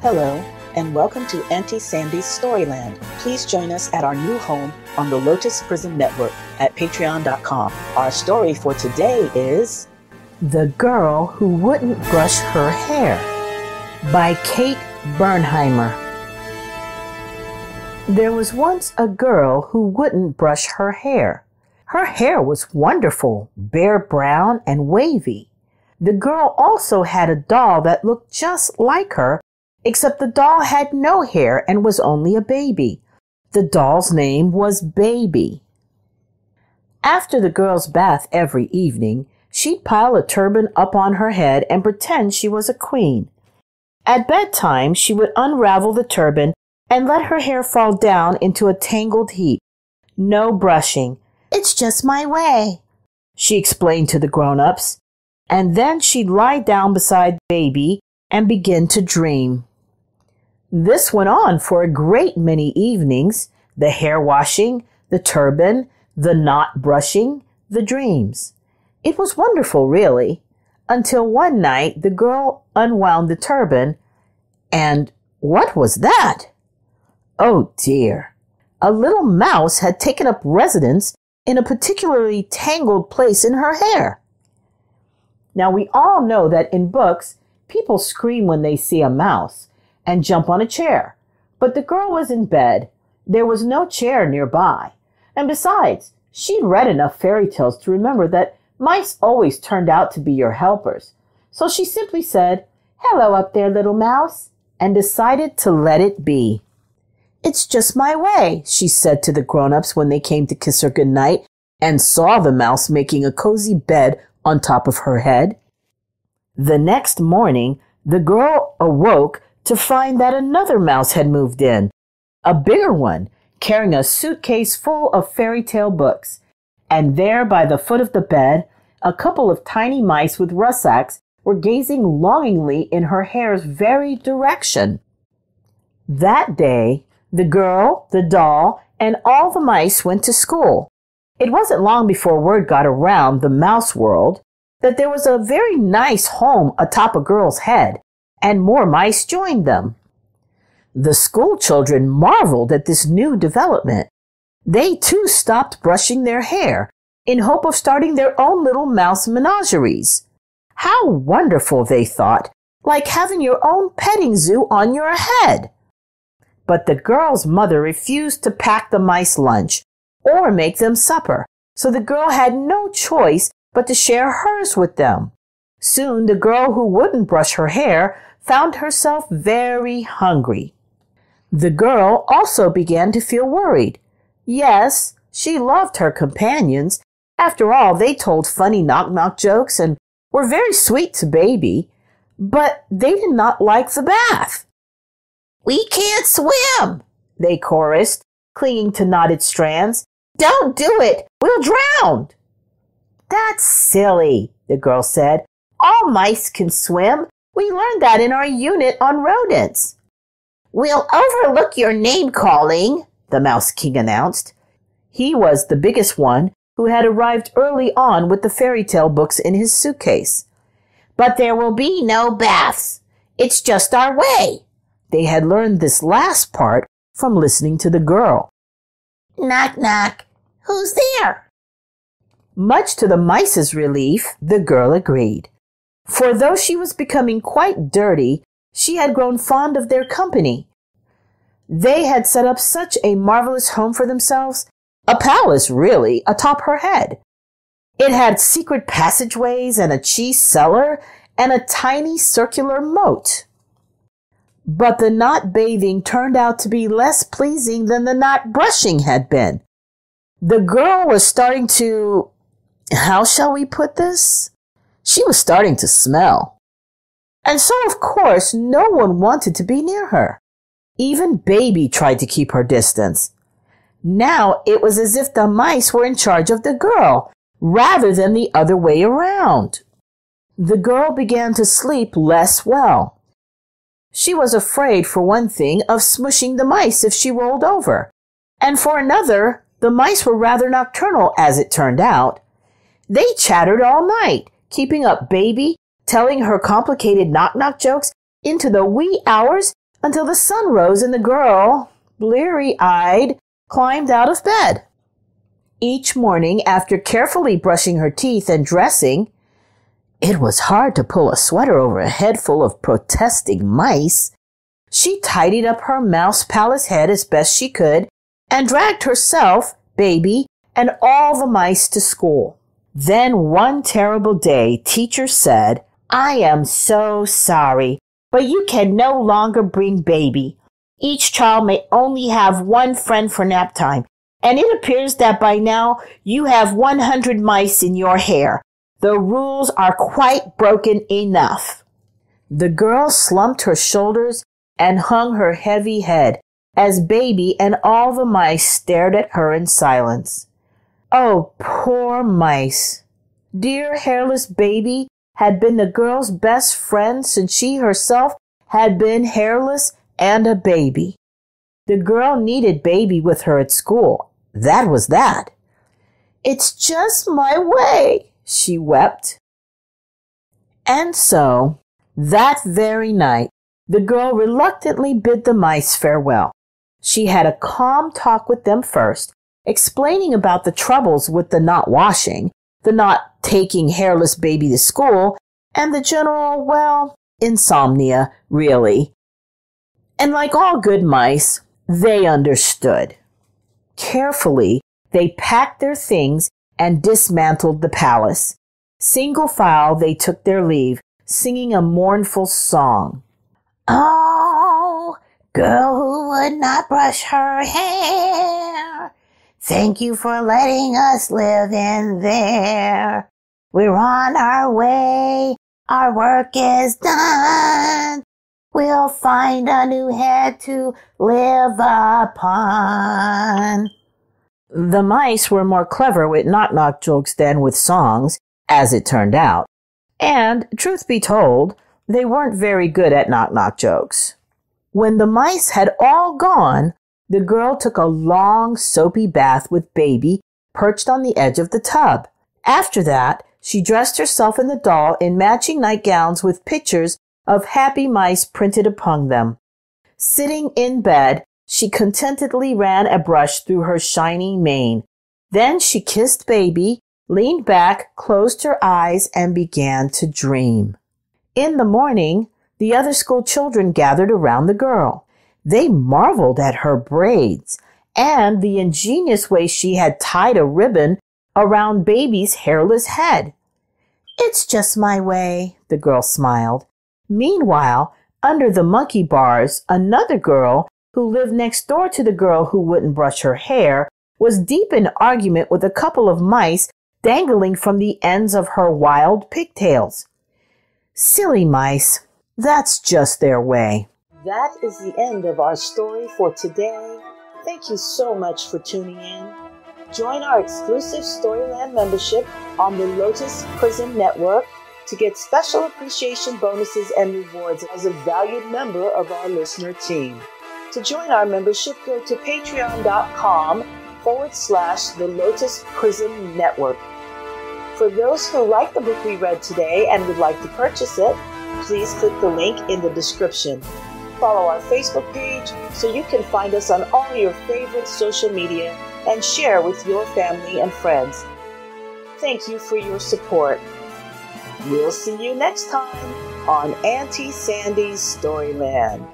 Hello, and welcome to Auntie Sandy's Storyland. Please join us at our new home on the Lotus Prism Network at patreon.com. Our story for today is The Girl Who Wouldn't Brush Her Hair by Kate Bernheimer. There was once a girl who wouldn't brush her hair. Her hair was wonderful, bare brown and wavy. The girl also had a doll that looked just like her, except the doll had no hair and was only a baby. The doll's name was Baby. After the girl's bath every evening, she'd pile a turban up on her head and pretend she was a queen. At bedtime, she would unravel the turban and let her hair fall down into a tangled heap. No brushing. "It's just my way," she explained to the grown-ups. And then she'd lie down beside Baby and begin to dream. This went on for a great many evenings, the hair washing, the turban, the not brushing, the dreams. It was wonderful, really, until one night the girl unwound the turban, and what was that? Oh dear, a little mouse had taken up residence in a particularly tangled place in her hair. Now we all know that in books, people scream when they see a mouse and jump on a chair. But the girl was in bed. There was no chair nearby. And besides, she'd read enough fairy tales to remember that mice always turned out to be your helpers. So she simply said, "Hello up there, little mouse," and decided to let it be. "It's just my way," she said to the grown-ups when they came to kiss her goodnight and saw the mouse making a cozy bed on top of her head. The next morning, the girl awoke to find that another mouse had moved in, a bigger one, carrying a suitcase full of fairy tale books. And there by the foot of the bed, a couple of tiny mice with rucksacks were gazing longingly in her hair's very direction. That day, the girl, the doll, and all the mice went to school. It wasn't long before word got around the mouse world that there was a very nice home atop a girl's head, and more mice joined them. The school children marveled at this new development. They too stopped brushing their hair in hope of starting their own little mouse menageries. How wonderful, they thought, like having your own petting zoo on your head. But the girl's mother refused to pack the mice lunch or make them supper, so the girl had no choice but to share hers with them. Soon the girl who wouldn't brush her hair found herself very hungry. The girl also began to feel worried. Yes, she loved her companions. After all, they told funny knock-knock jokes and were very sweet to Baby, but they did not like the bath. "We can't swim," they chorused, clinging to knotted strands. "Don't do it! We'll drown!" "That's silly," the girl said. "All mice can swim. We learned that in our unit on rodents." "We'll overlook your name-calling," the Mouse King announced. He was the biggest one who had arrived early on with the fairy tale books in his suitcase. "But there will be no baths. It's just our way." They had learned this last part from listening to the girl. "Knock, knock. Who's there?" Much to the mice's relief, the girl agreed. For though she was becoming quite dirty, she had grown fond of their company. They had set up such a marvelous home for themselves, a palace really, atop her head. It had secret passageways and a cheese cellar and a tiny circular moat. But the not bathing turned out to be less pleasing than the not brushing had been. The girl was starting to, how shall we put this? She was starting to smell. And so, of course, no one wanted to be near her. Even Baby tried to keep her distance. Now it was as if the mice were in charge of the girl, rather than the other way around. The girl began to sleep less well. She was afraid, for one thing, of smushing the mice if she rolled over. And for another, the mice were rather nocturnal, as it turned out. They chattered all night, keeping up Baby, telling her complicated knock-knock jokes into the wee hours until the sun rose and the girl, bleary-eyed, climbed out of bed. Each morning, after carefully brushing her teeth and dressing, it was hard to pull a sweater over a head full of protesting mice. She tidied up her mouse palace head as best she could and dragged herself, baby, and all the mice to school. Then one terrible day, teacher said, "I am so sorry, but you can no longer bring baby. Each child may only have one friend for nap time, and it appears that by now you have 100 mice in your hair. The rules are quite broken enough." The girl slumped her shoulders and hung her heavy head as baby and all the mice stared at her in silence. Oh, poor mice. Dear hairless baby had been the girl's best friend since she herself had been hairless and a baby. The girl needed baby with her at school. That was that. "It's just my way," she wept. And so, that very night, the girl reluctantly bid the mice farewell. She had a calm talk with them first, explaining about the troubles with the not washing, the not taking hairless baby to school, and the general, well, insomnia, really. And like all good mice, they understood. Carefully, they packed their things and dismantled the palace. Single file, they took their leave, singing a mournful song. "Oh, girl who would not brush her hair, thank you for letting us live in there. We're on our way, our work is done. We'll find a new head to live upon." The mice were more clever with knock-knock jokes than with songs, as it turned out. And, truth be told, they weren't very good at knock-knock jokes. When the mice had all gone, the girl took a long, soapy bath with baby perched on the edge of the tub. After that, she dressed herself and the doll in matching nightgowns with pictures of happy mice printed upon them. Sitting in bed, she contentedly ran a brush through her shiny mane. Then she kissed baby, leaned back, closed her eyes, and began to dream. In the morning, the other school children gathered around the girl. They marveled at her braids and the ingenious way she had tied a ribbon around baby's hairless head. "It's just my way," the girl smiled. Meanwhile, under the monkey bars, another girl who lived next door to the girl who wouldn't brush her hair was deep in argument with a couple of mice dangling from the ends of her wild pigtails. Silly mice. That's just their way. That is the end of our story for today. Thank you so much for tuning in. Join our exclusive Storyland membership on the Lotus Prism Network to get special appreciation bonuses and rewards as a valued member of our listener team. To join our membership, go to patreon.com/the Lotus Prism Network. For those who like the book we read today and would like to purchase it, please click the link in the description. Follow our Facebook page so you can find us on all your favorite social media and share with your family and friends. Thank you for your support. We'll see you next time on Auntie Sandy's Storyland.